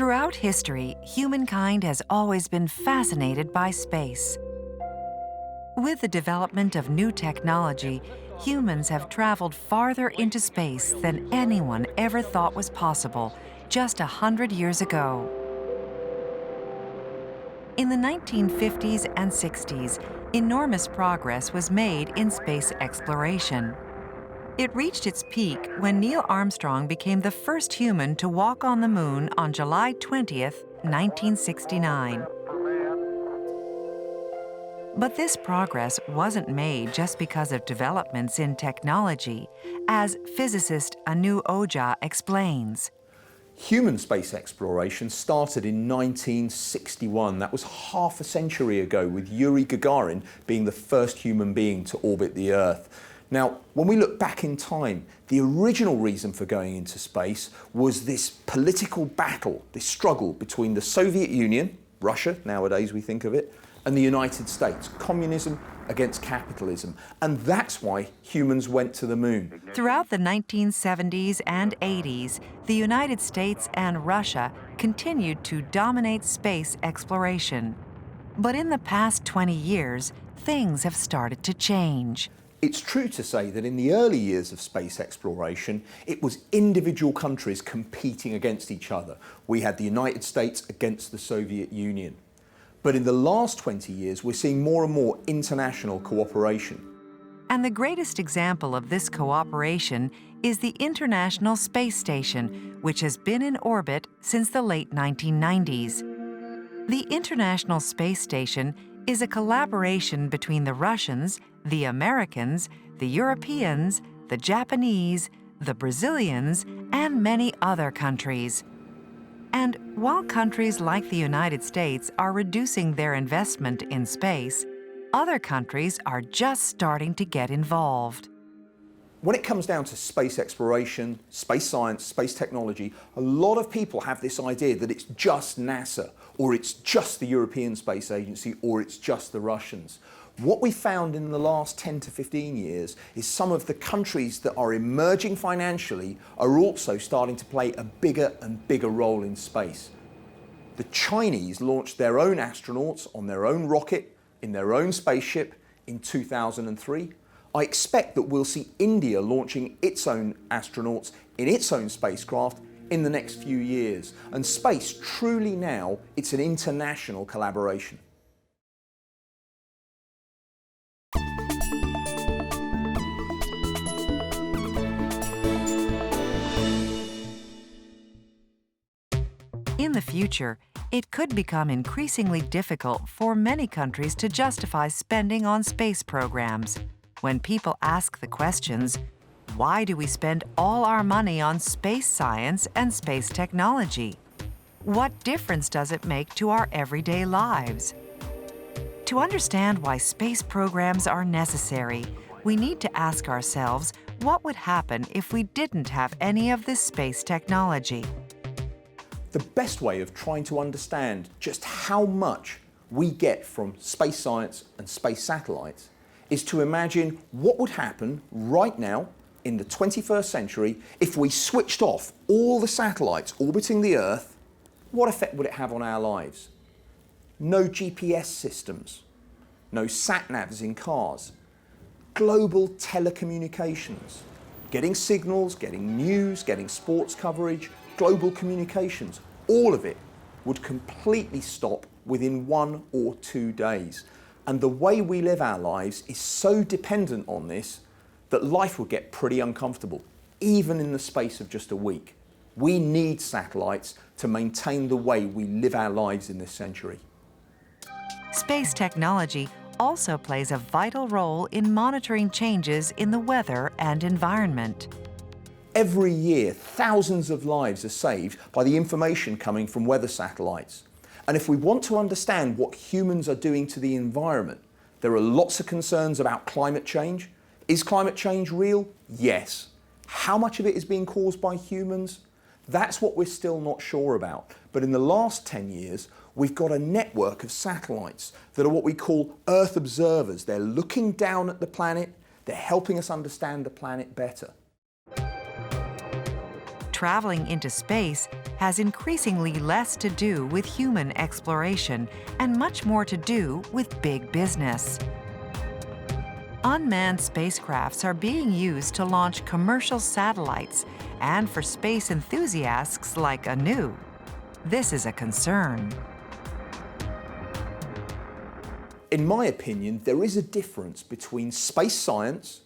Throughout history, humankind has always been fascinated by space. With the development of new technology, humans have traveled farther into space than anyone ever thought was possible just 100 years ago. In the 1950s and 60s, enormous progress was made in space exploration. It reached its peak when Neil Armstrong became the first human to walk on the moon on July 20th, 1969. But this progress wasn't made just because of developments in technology, as physicist Anu Ojha explains. Human space exploration started in 1961. That was half a century ago, with Yuri Gagarin being the first human being to orbit the Earth. Now, when we look back in time, the original reason for going into space was this political battle, this struggle between the Soviet Union, Russia, nowadays we think of it, and the United States, communism against capitalism. And that's why humans went to the moon. Throughout the 1970s and 80s, the United States and Russia continued to dominate space exploration. But in the past 20 years, things have started to change. It's true to say that in the early years of space exploration, it was individual countries competing against each other. We had the United States against the Soviet Union. But in the last 20 years, we're seeing more and more international cooperation. And the greatest example of this cooperation is the International Space Station, which has been in orbit since the late 1990s. The International Space Station is a collaboration between the Russians, the Americans, the Europeans, the Japanese, the Brazilians, and many other countries. And while countries like the United States are reducing their investment in space, other countries are just starting to get involved. When it comes down to space exploration, space science, space technology, a lot of people have this idea that it's just NASA, or it's just the European Space Agency, or it's just the Russians. What we found in the last 10 to 15 years is some of the countries that are emerging financially are also starting to play a bigger and bigger role in space. The Chinese launched their own astronauts on their own rocket, in their own spaceship in 2003. I expect that we'll see India launching its own astronauts in its own spacecraft in the next few years. And space, truly now, it's an international collaboration. In the future, it could become increasingly difficult for many countries to justify spending on space programs. When people ask the questions, why do we spend all our money on space science and space technology? What difference does it make to our everyday lives? To understand why space programs are necessary, we need to ask ourselves what would happen if we didn't have any of this space technology. The best way of trying to understand just how much we get from space science and space satellites is to imagine what would happen right now in the 21st century if we switched off all the satellites orbiting the Earth. What effect would it have on our lives? No GPS systems, no sat-navs in cars, global telecommunications, getting signals, getting news, getting sports coverage, global communications, all of it would completely stop within 1 or 2 days. And the way we live our lives is so dependent on this that life would get pretty uncomfortable, even in the space of just a week. We need satellites to maintain the way we live our lives in this century. Space technology also plays a vital role in monitoring changes in the weather and environment. Every year, thousands of lives are saved by the information coming from weather satellites. And if we want to understand what humans are doing to the environment, there are lots of concerns about climate change. Is climate change real? Yes. How much of it is being caused by humans? That's what we're still not sure about. But in the last 10 years, we've got a network of satellites that are what we call Earth observers. They're looking down at the planet. They're helping us understand the planet better. Traveling into space has increasingly less to do with human exploration and much more to do with big business. Unmanned spacecrafts are being used to launch commercial satellites and for space enthusiasts like Anu. This is a concern. In my opinion, there is a difference between space science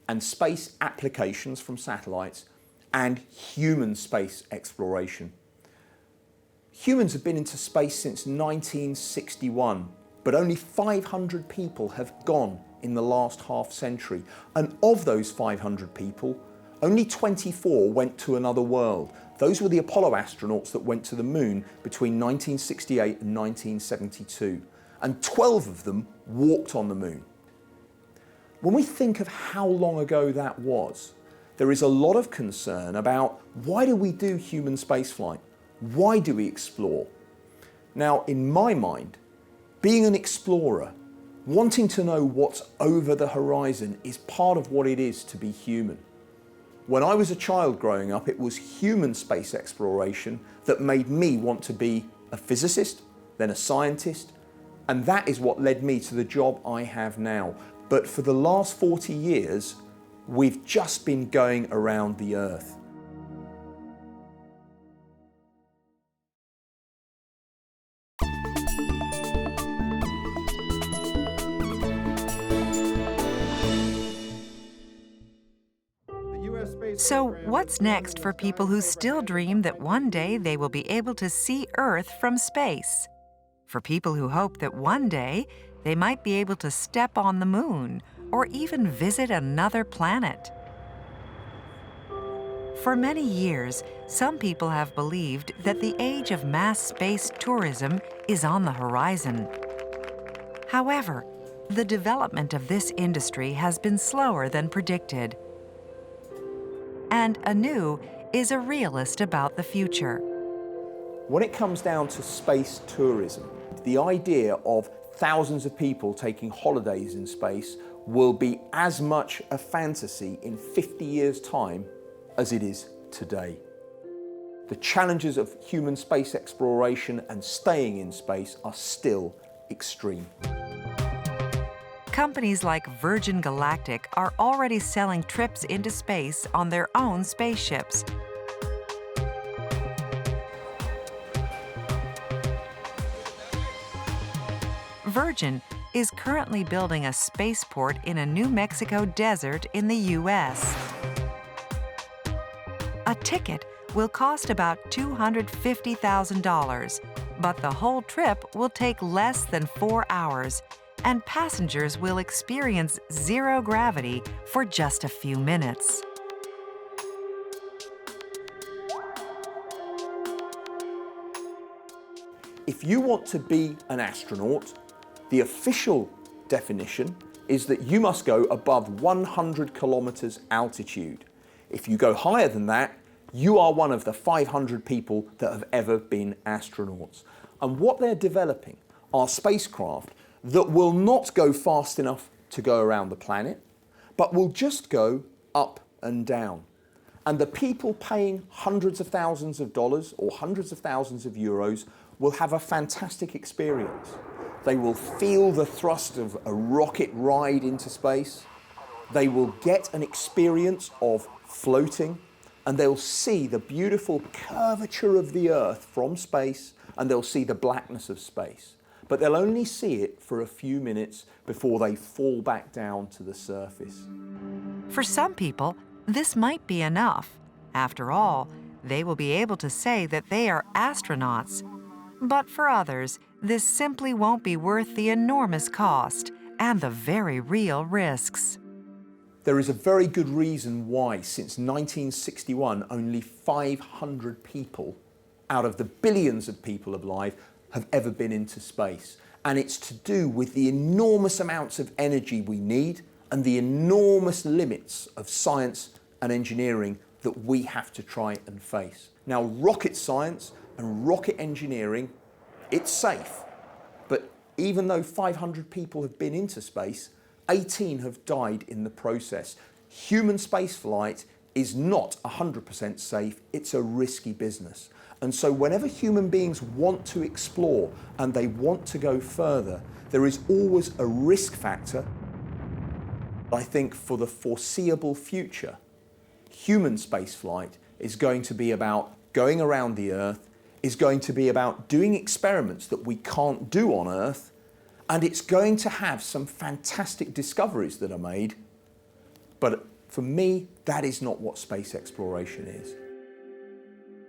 and space applications from satellites and human space exploration. Humans have been into space since 1961, but only 500 people have gone in the last half century. And of those 500 people, only 24 went to another world. Those were the Apollo astronauts that went to the moon between 1968 and 1972. And 12 of them walked on the moon. When we think of how long ago that was, there is a lot of concern about why do we do human spaceflight? Why do we explore? Now, in my mind, being an explorer, wanting to know what's over the horizon is part of what it is to be human. When I was a child growing up, it was human space exploration that made me want to be a physicist, then a scientist, and that is what led me to the job I have now. But for the last 40 years, we've just been going around the Earth. So, what's next for people who still dream that one day they will be able to see Earth from space? For people who hope that one day they might be able to step on the moon or even visit another planet? For many years, some people have believed that the age of mass space tourism is on the horizon. However, the development of this industry has been slower than predicted. And Anu is a realist about the future. When it comes down to space tourism, the idea of thousands of people taking holidays in space will be as much a fantasy in 50 years' time as it is today. The challenges of human space exploration and staying in space are still extreme. Companies like Virgin Galactic are already selling trips into space on their own spaceships. Virgin is currently building a spaceport in a New Mexico desert in the U.S. A ticket will cost about $250,000, but the whole trip will take less than 4 hours, and passengers will experience zero gravity for just a few minutes. If you want to be an astronaut, the official definition is that you must go above 100 kilometers altitude. If you go higher than that, you are one of the 500 people that have ever been astronauts. And what they're developing are spacecraft that will not go fast enough to go around the planet, but will just go up and down. And the people paying hundreds of thousands of dollars or hundreds of thousands of euros will have a fantastic experience. They will feel the thrust of a rocket ride into space. They will get an experience of floating, and they'll see the beautiful curvature of the Earth from space, and they'll see the blackness of space. But they'll only see it for a few minutes before they fall back down to the surface. For some people, this might be enough. After all, they will be able to say that they are astronauts. But for others, this simply won't be worth the enormous cost and the very real risks. There is a very good reason why, since 1961, only 500 people out of the billions of people alive have ever been into space. And it's to do with the enormous amounts of energy we need and the enormous limits of science and engineering that we have to try and face. Now, rocket science and rocket engineering, it's safe. But even though 500 people have been into space, 18 have died in the process. Human spaceflight is not 100% safe, it's a risky business. And so whenever human beings want to explore and they want to go further, there is always a risk factor. I think for the foreseeable future, human spaceflight is going to be about going around the Earth, is going to be about doing experiments that we can't do on Earth, and it's going to have some fantastic discoveries that are made. But for me, that is not what space exploration is.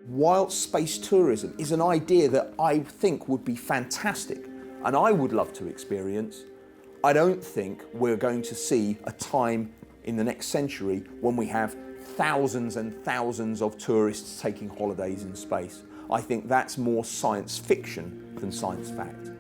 While space tourism is an idea that I think would be fantastic and I would love to experience, I don't think we're going to see a time in the next century when we have thousands and thousands of tourists taking holidays in space. I think that's more science fiction than science fact.